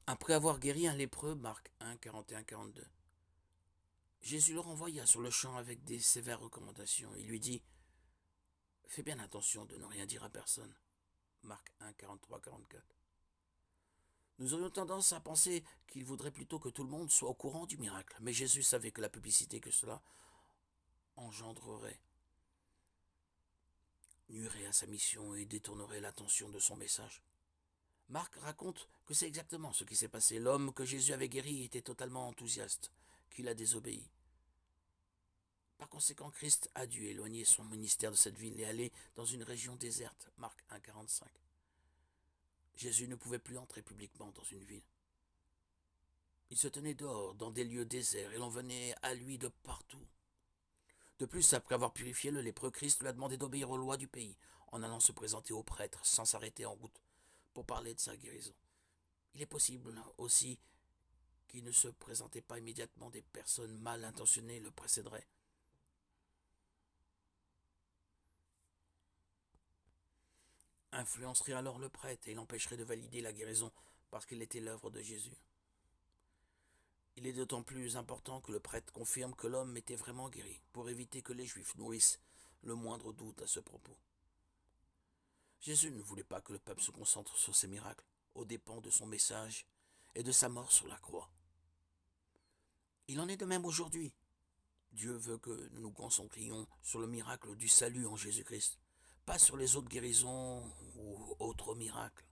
Après avoir guéri un lépreux, Marc 1, 41-42, Jésus le renvoya sur le champ avec des sévères recommandations. Il lui dit: fais bien attention de ne rien dire à personne. Marc 1, 43-44. Nous aurions tendance à penser qu'il voudrait plutôt que tout le monde soit au courant du miracle, mais Jésus savait que la publicité que cela engendrerait nuirait à sa mission et détournerait l'attention de son message. Marc raconte que c'est exactement ce qui s'est passé. L'homme que Jésus avait guéri était totalement enthousiaste, qu'il a désobéi. Par conséquent, Christ a dû éloigner son ministère de cette ville et aller dans une région déserte. Marc 1, 45. Jésus ne pouvait plus entrer publiquement dans une ville. Il se tenait dehors, dans des lieux déserts, et l'on venait à lui de partout. De plus, après avoir purifié le lépreux, Christ lui a demandé d'obéir aux lois du pays, en allant se présenter au prêtre, sans s'arrêter en route, pour parler de sa guérison. Il est possible aussi qu'il ne se présentait pas immédiatement, des personnes mal intentionnées le précéderaient. Influencerait alors le prêtre et l'empêcherait de valider la guérison parce qu'il était l'œuvre de Jésus. Il est d'autant plus important que le prêtre confirme que l'homme était vraiment guéri, pour éviter que les Juifs nourrissent le moindre doute à ce propos. Jésus ne voulait pas que le peuple se concentre sur ses miracles, aux dépens de son message et de sa mort sur la croix. Il en est de même aujourd'hui. Dieu veut que nous nous concentrions sur le miracle du salut en Jésus-Christ, pas sur les autres guérisons ou autres miracles.